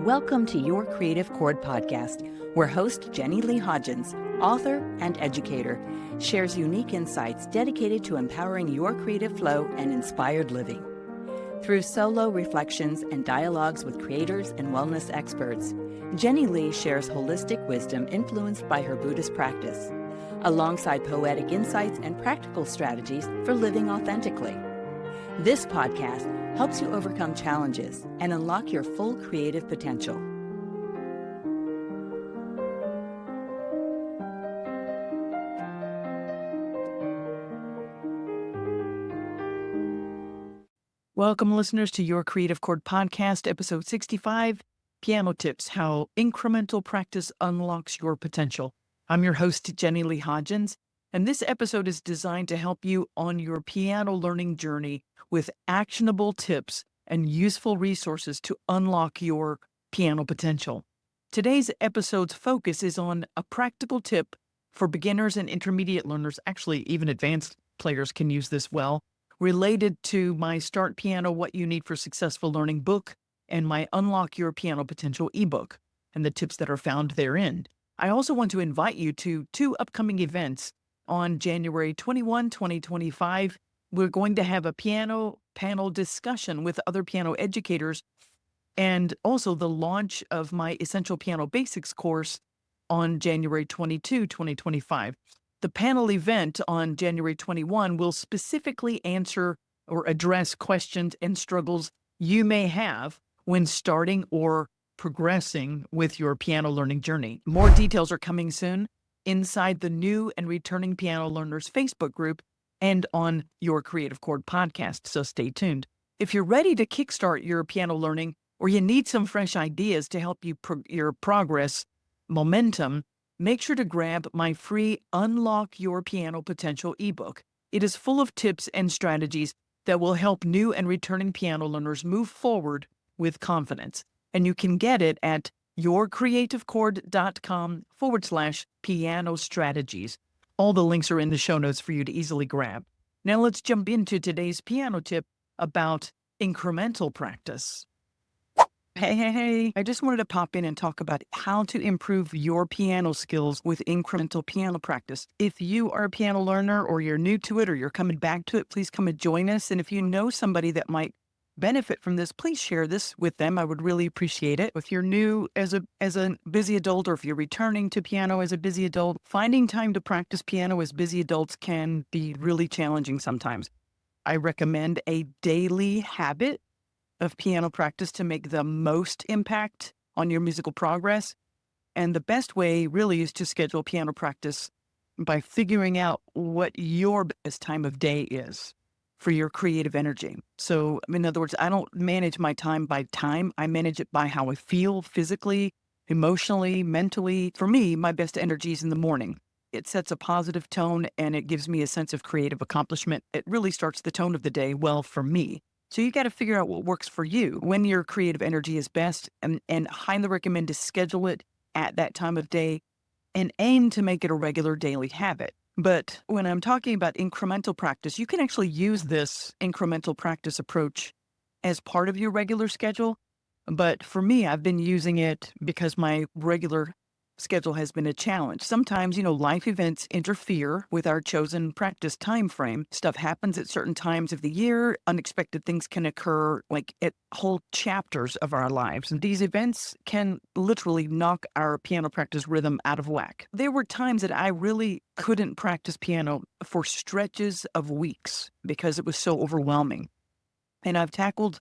Welcome to Your Creative Chord Podcast, where host Jenny Lee Hodgins, author and educator, shares unique insights dedicated to empowering your creative flow and inspired living. Through solo reflections and dialogues with creators and wellness experts, Jenny Lee shares holistic wisdom influenced by her Buddhist practice, alongside poetic insights and practical strategies for living authentically. This podcast helps you overcome challenges and unlock your full creative potential. Welcome, listeners, to Your Creative Chord Podcast, episode 65, Piano Tips, How Incremental Practice Unlocks Your Potential. I'm your host, Jenny Lee Hodgins, and this episode is designed to help you on your piano learning journey with actionable tips and useful resources to unlock your piano potential. Today's episode's focus is on a practical tip for beginners and intermediate learners. Actually, even advanced players can use this well, related to my Start Piano, What You Need for Successful Learning book and my Unlock Your Piano Potential ebook and the tips that are found therein. I also want to invite you to two upcoming events on January 21, 2025. We're going to have a piano panel discussion with other piano educators and also the launch of my Essential Piano Basics course on January 22, 2025. The panel event on January 21 will specifically answer or address questions and struggles you may have when starting or progressing with your piano learning journey. More details are coming soon inside the new and returning piano learners Facebook group and on Your Creative Chord Podcast, so stay tuned. If you're ready to kickstart your piano learning or you need some fresh ideas to help you your progress momentum, make sure to grab my free Unlock Your Piano Potential ebook. It is full of tips and strategies that will help new and returning piano learners move forward with confidence. And you can get it at yourcreativechord.com/piano strategies. All the links are in the show notes for you to easily grab. Now let's jump into today's piano tip about incremental practice. Hey. I just wanted to pop in and talk about how to improve your piano skills with incremental piano practice. If you are a piano learner or you're new to it or you're coming back to it, please come and join us. And if you know somebody that might benefit from this, please share this with them. I would really appreciate it. If you're new as a busy adult, or if you're returning to piano as a busy adult, finding time to practice piano as busy adults can be really challenging sometimes. I recommend a daily habit of piano practice to make the most impact on your musical progress. And the best way really is to schedule piano practice by figuring out what your best time of day is for your creative energy. So, in other words, I don't manage my time by time. I manage it by how I feel physically, emotionally, mentally. For me, my best energy is in the morning. It sets a positive tone and it gives me a sense of creative accomplishment. It really starts the tone of the day well for me. So you got to figure out what works for you when your creative energy is best, and highly recommend to schedule it at that time of day and aim to make it a regular daily habit. But when I'm talking about incremental practice, you can actually use this incremental practice approach as part of your regular schedule. But for me, I've been using it because my regular schedule has been a challenge. Sometimes, life events interfere with our chosen practice time frame. Stuff happens at certain times of the year. Unexpected things can occur, like at whole chapters of our lives. And these events can literally knock our piano practice rhythm out of whack. There were times that I really couldn't practice piano for stretches of weeks because it was so overwhelming. And I've tackled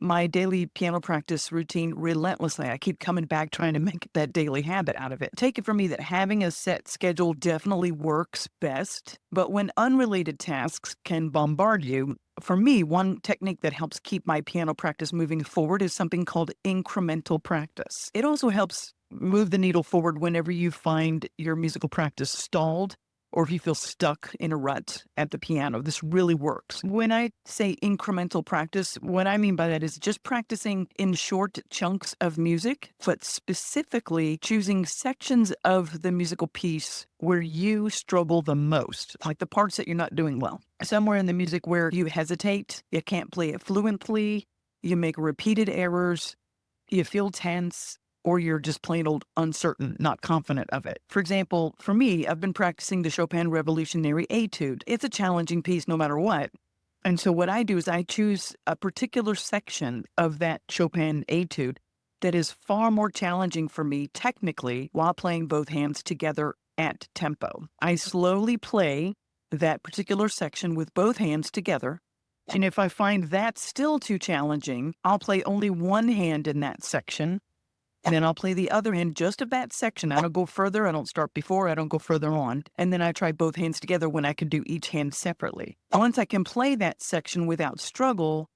my daily piano practice routine relentlessly. I keep coming back trying to make that daily habit out of it. Take it from me that having a set schedule definitely works best, but when unrelated tasks can bombard you, for me, one technique that helps keep my piano practice moving forward is something called incremental practice. It also helps move the needle forward whenever you find your musical practice stalled, or if you feel stuck in a rut at the piano. This really works. When I say incremental practice, what I mean by that is just practicing in short chunks of music, but specifically choosing sections of the musical piece where you struggle the most, like the parts that you're not doing well. Somewhere in the music where you hesitate, you can't play it fluently, you make repeated errors, you feel tense, or you're just plain old uncertain, not confident of it. For example, for me, I've been practicing the Chopin Revolutionary Etude. It's a challenging piece no matter what. And so what I do is I choose a particular section of that Chopin Etude that is far more challenging for me technically while playing both hands together at tempo. I slowly play that particular section with both hands together. And if I find that still too challenging, I'll play only one hand in that section. And then I'll play the other hand just of that section. I don't go further. I don't start before. I don't go further on. And then I try both hands together when I can do each hand separately. Once I can play that section without struggle,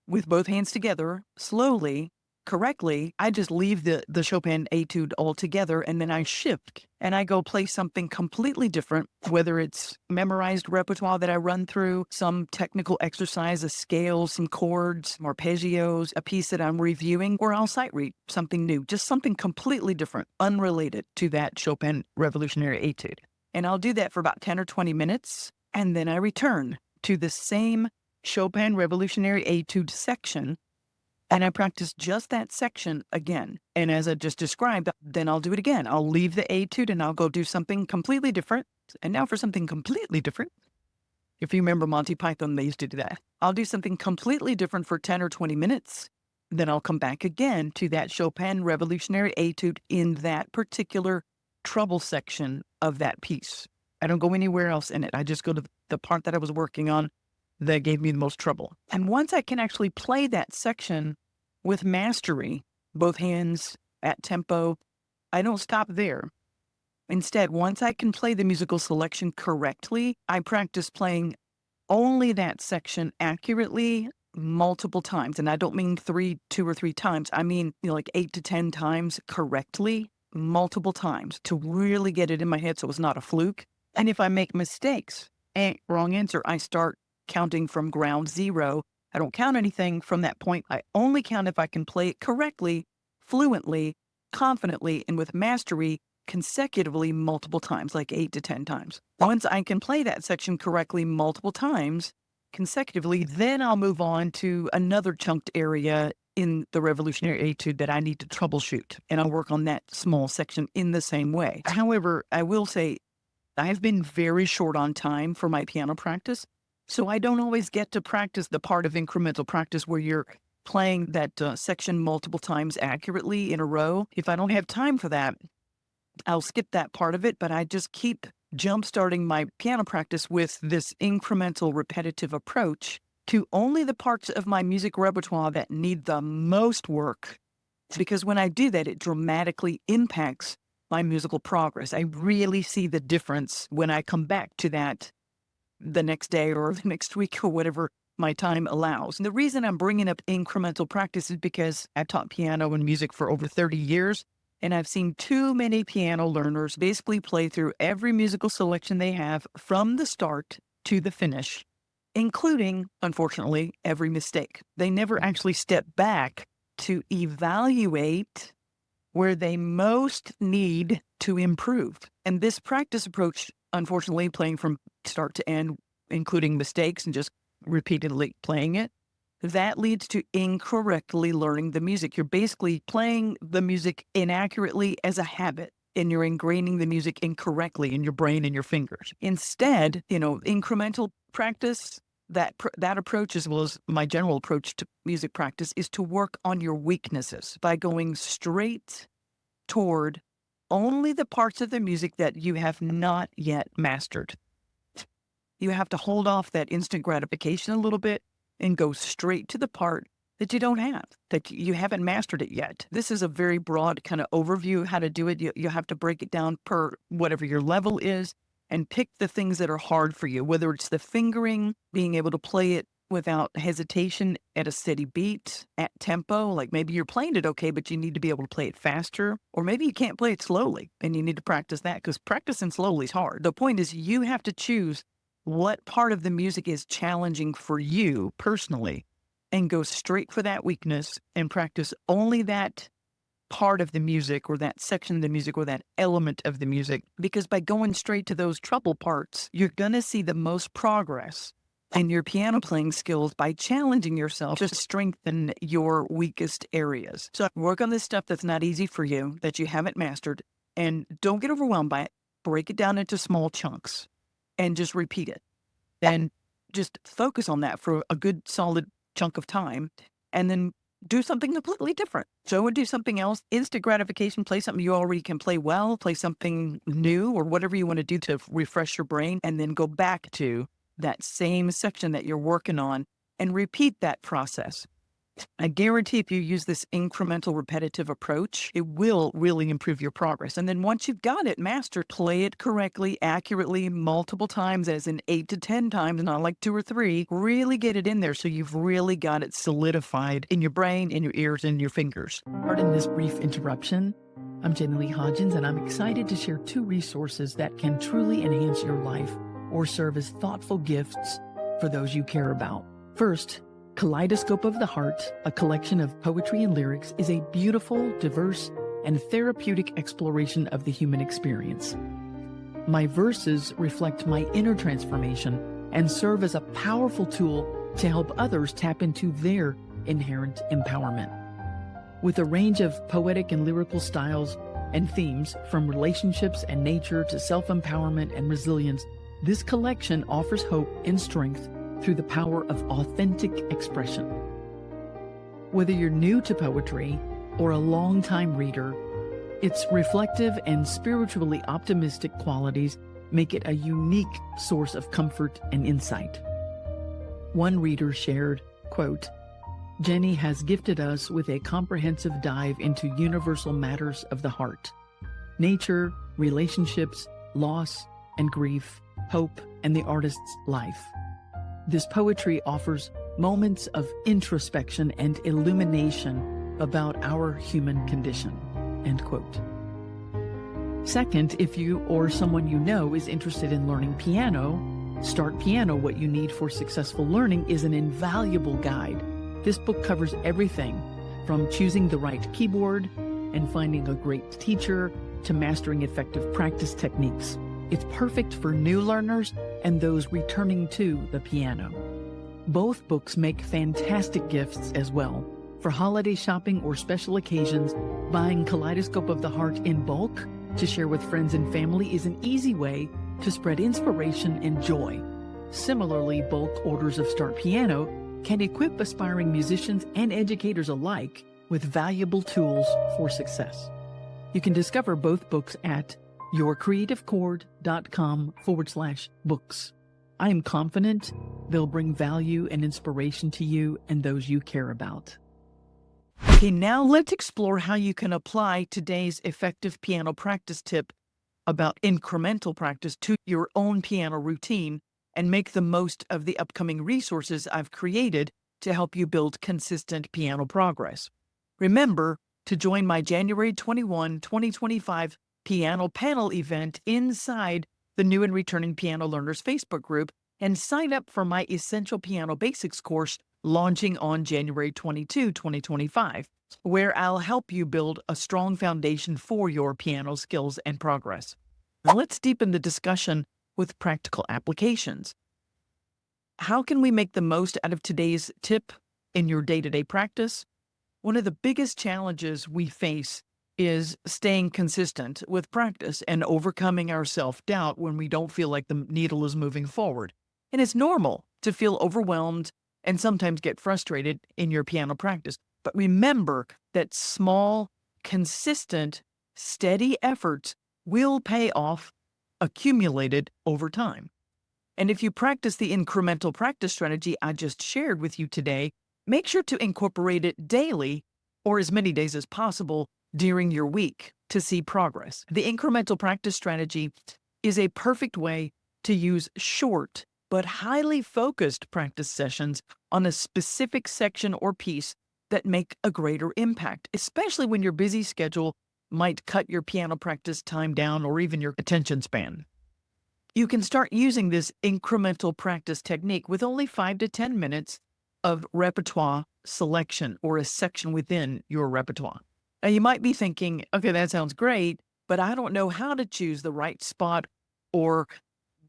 with both hands together, slowly, correctly, I just leave the Chopin Etude altogether, and then I shift and I go play something completely different, whether it's memorized repertoire that I run through, some technical exercise, a scale, some chords, arpeggios, a piece that I'm reviewing, or I'll sight read something new, just something completely different, unrelated to that Chopin Revolutionary Etude. And I'll do that for about 10 or 20 minutes, and then I return to the same Chopin Revolutionary Etude section, and I practice just that section again. And as I just described, then I'll do it again. I'll leave the etude and I'll go do something completely different. And now for something completely different. If you remember Monty Python, they used to do that. I'll do something completely different for 10 or 20 minutes. Then I'll come back again to that Chopin Revolutionary Etude in that particular treble section of that piece. I don't go anywhere else in it. I just go to the part that I was working on that gave me the most trouble. And once I can actually play that section with mastery, both hands at tempo, I don't stop there. Instead, once I can play the musical selection correctly, I practice playing only that section accurately multiple times. And I don't mean 2 or 3 times. I mean, like 8 to 10 times correctly, multiple times to really get it in my head so it's not a fluke. And if I make mistakes, wrong answer, I start counting from ground zero. I don't count anything from that point. I only count if I can play it correctly, fluently, confidently, and with mastery consecutively multiple times, like 8 to 10 times. Once I can play that section correctly multiple times consecutively, then I'll move on to another chunked area in the Revolutionary Etude that I need to troubleshoot, and I'll work on that small section in the same way. However, I will say I've been very short on time for my piano practice. So I don't always get to practice the part of incremental practice where you're playing that section multiple times accurately in a row. If I don't have time for that, I'll skip that part of it, but I just keep jump-starting my piano practice with this incremental repetitive approach to only the parts of my music repertoire that need the most work. Because when I do that, it dramatically impacts my musical progress. I really see the difference when I come back to that the next day or the next week or whatever my time allows. And the reason I'm bringing up incremental practice is because I've taught piano and music for over 30 years, and I've seen too many piano learners basically play through every musical selection they have from the start to the finish, including, unfortunately, every mistake. They never actually step back to evaluate where they most need to improve. And this practice approach, unfortunately, playing from start to end, including mistakes and just repeatedly playing it, that leads to incorrectly learning the music. You're basically playing the music inaccurately as a habit, and you're ingraining the music incorrectly in your brain and your fingers. Instead, incremental practice, that approach, as well as my general approach to music practice, is to work on your weaknesses by going straight toward only the parts of the music that you have not yet mastered. You have to hold off that instant gratification a little bit and go straight to the part that you don't have, that you haven't mastered it yet. This is a very broad kind of overview of how to do it. You have to break it down per whatever your level is and pick the things that are hard for you, whether it's the fingering, being able to play it without hesitation at a steady beat, at tempo, like maybe you're playing it okay, but you need to be able to play it faster, or maybe you can't play it slowly and you need to practice that because practicing slowly is hard. The point is you have to choose what part of the music is challenging for you personally and go straight for that weakness and practice only that part of the music or that section of the music or that element of the music, because by going straight to those trouble parts, you're going to see the most progress in your piano playing skills by challenging yourself to strengthen your weakest areas. So work on this stuff that's not easy for you, that you haven't mastered, and don't get overwhelmed by it. Break it down into small chunks and just repeat it. Then just focus on that for a good solid chunk of time, and then do something completely different. So I would do something else, instant gratification, play something you already can play well, play something new or whatever you want to do to refresh your brain, and then go back to that same section that you're working on and repeat that process. I guarantee if you use this incremental repetitive approach, it will really improve your progress. And then once you've got it mastered, play it correctly, accurately, multiple times, as in 8 to 10 times, not like 2 or 3. Really get it in there so you've really got it solidified in your brain, in your ears, and your fingers. Pardon this brief interruption. I'm Jenny Lee Hodgins, and I'm excited to share 2 resources that can truly enhance your life or serve as thoughtful gifts for those you care about. First, Kaleidoscope of the Heart, a collection of poetry and lyrics, is a beautiful, diverse, and therapeutic exploration of the human experience. My verses reflect my inner transformation and serve as a powerful tool to help others tap into their inherent empowerment. With a range of poetic and lyrical styles and themes, from relationships and nature to self-empowerment and resilience, this collection offers hope and strength through the power of authentic expression. Whether you're new to poetry or a longtime reader, its reflective and spiritually optimistic qualities make it a unique source of comfort and insight. One reader shared, quote, "Jenny has gifted us with a comprehensive dive into universal matters of the heart: nature, relationships, loss and grief, hope, and the artist's life. This poetry offers moments of introspection and illumination about our human condition." End quote. Second, if you or someone you know is interested in learning piano, Start Piano, What You Need for Successful Learning is an invaluable guide. This book covers everything from choosing the right keyboard and finding a great teacher to mastering effective practice techniques. It's perfect for new learners and those returning to the piano. Both books make fantastic gifts as well. For holiday shopping or special occasions, buying Kaleidoscope of the Heart in bulk to share with friends and family is an easy way to spread inspiration and joy. Similarly, bulk orders of Start Piano can equip aspiring musicians and educators alike with valuable tools for success. You can discover both books at yourcreativechord.com/books. I am confident they'll bring value and inspiration to you and those you care about. Okay, now let's explore how you can apply today's effective piano practice tip about incremental practice to your own piano routine and make the most of the upcoming resources I've created to help you build consistent piano progress. Remember to join my January 21, 2025 piano panel event inside the New and Returning Piano Learners Facebook group and sign up for my Essential Piano Basics course launching on January 22, 2025, where I'll help you build a strong foundation for your piano skills and progress. Now let's deepen the discussion with practical applications. How can we make the most out of today's tip in your day-to-day practice? One of the biggest challenges we face is staying consistent with practice and overcoming our self-doubt when we don't feel like the needle is moving forward. And it's normal to feel overwhelmed and sometimes get frustrated in your piano practice. But remember that small, consistent, steady efforts will pay off, accumulated over time. And if you practice the incremental practice strategy I just shared with you today, make sure to incorporate it daily or as many days as possible during your week to see progress. The incremental practice strategy is a perfect way to use short but highly focused practice sessions on a specific section or piece that make a greater impact, especially when your busy schedule might cut your piano practice time down or even your attention span. You can start using this incremental practice technique with only 5 to 10 minutes of repertoire selection or a section within your repertoire. Now, you might be thinking, okay, that sounds great, but I don't know how to choose the right spot or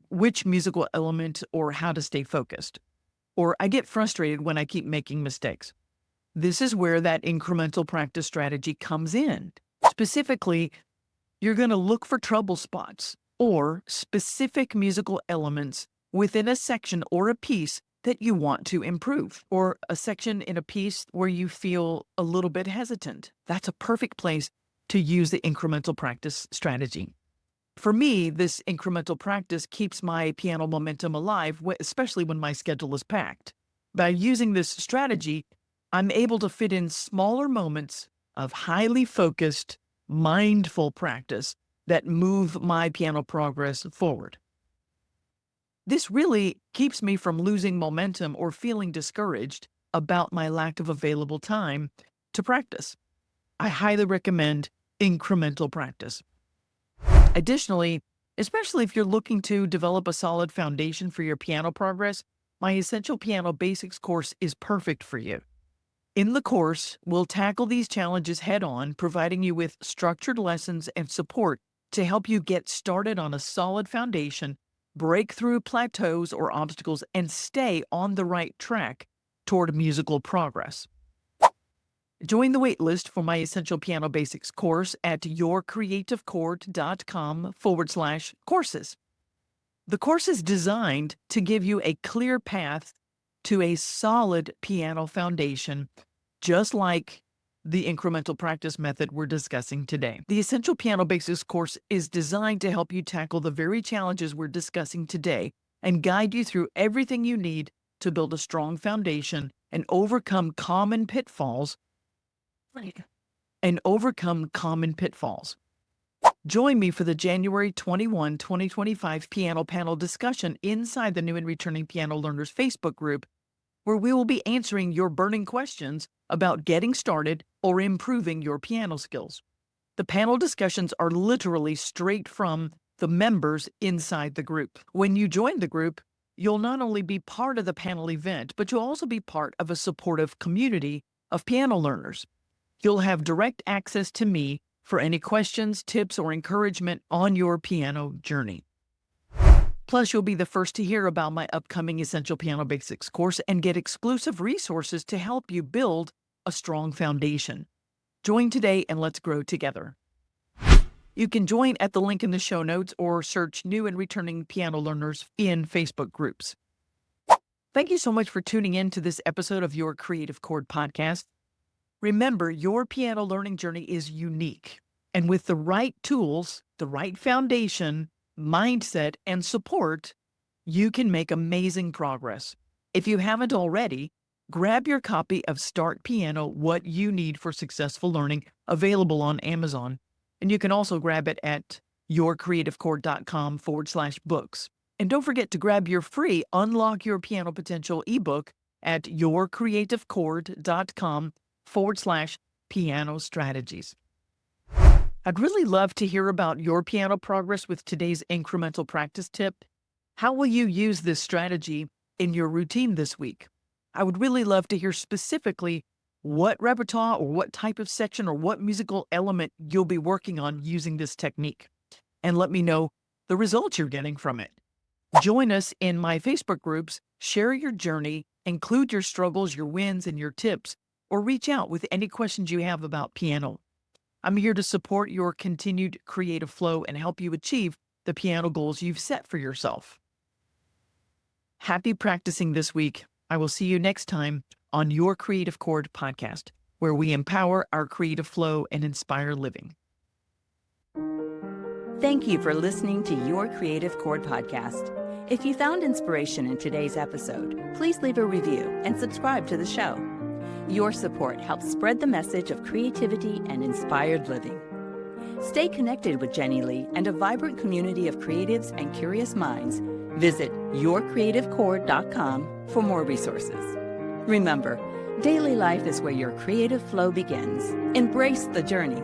which musical element or how to stay focused. or I get frustrated when I keep making mistakes. This is where that incremental practice strategy comes in. Specifically, you're going to look for trouble spots or specific musical elements within a section or a piece that you want to improve, or a section in a piece where you feel a little bit hesitant. That's a perfect place to use the incremental practice strategy. For me, this incremental practice keeps my piano momentum alive, especially when my schedule is packed. By using this strategy, I'm able to fit in smaller moments of highly focused, mindful practice that move my piano progress forward. This really keeps me from losing momentum or feeling discouraged about my lack of available time to practice. I highly recommend incremental practice. Additionally, especially if you're looking to develop a solid foundation for your piano progress, my Essential Piano Basics course is perfect for you. In the course, we'll tackle these challenges head-on, providing you with structured lessons and support to help you get started on a solid foundation, break through plateaus or obstacles, and stay on the right track toward musical progress. Join the waitlist for my Essential Piano Basics course at yourcreativechord.com/courses. The course is designed to give you a clear path to a solid piano foundation, just like the incremental practice method we're discussing today. The Essential Piano Basics course is designed to help you tackle the very challenges we're discussing today and guide you through everything you need to build a strong foundation and overcome common pitfalls. Join me for the January 21, 2025 piano panel discussion inside the New and Returning Piano Learners Facebook group, where we will be answering your burning questions about getting started or improving your piano skills. The panel discussions are literally straight from the members inside the group. When you join the group, you'll not only be part of the panel event, but you'll also be part of a supportive community of piano learners. You'll have direct access to me for any questions, tips, or encouragement on your piano journey. Plus, you'll be the first to hear about my upcoming Essential Piano Basics course and get exclusive resources to help you build a strong foundation. Join today and let's grow together. You can join at the link in the show notes or search New and Returning Piano Learners in Facebook groups. Thank you so much for tuning in to this episode of Your Creative Chord Podcast. Remember, your piano learning journey is unique, and with the right tools, the right foundation, mindset, and support, you can make amazing progress. If you haven't already, grab your copy of Start Piano: What You Need for Successful Learning, available on Amazon, and you can also grab it at yourcreativechord.com/books. And don't forget to grab your free Unlock Your Piano Potential ebook at yourcreativechord.com/piano strategies. I'd really love to hear about your piano progress with today's incremental practice tip. How will you use this strategy in your routine this week? I would really love to hear specifically what repertoire or what type of section or what musical element you'll be working on using this technique. And let me know the results you're getting from it. Join us in my Facebook groups, share your journey, include your struggles, your wins, and your tips, or reach out with any questions you have about piano. I'm here to support your continued creative flow and help you achieve the piano goals you've set for yourself. Happy practicing this week. I will see you next time on Your Creative Chord Podcast, where we empower our creative flow and inspire living. Thank you for listening to Your Creative Chord Podcast. If you found inspiration in today's episode, please leave a review and subscribe to the show. Your support helps spread the message of creativity and inspired living. Stay connected with Jenny Lee and a vibrant community of creatives and curious minds. Visit yourcreativechord.com for more resources. Remember, daily life is where your creative flow begins. Embrace the journey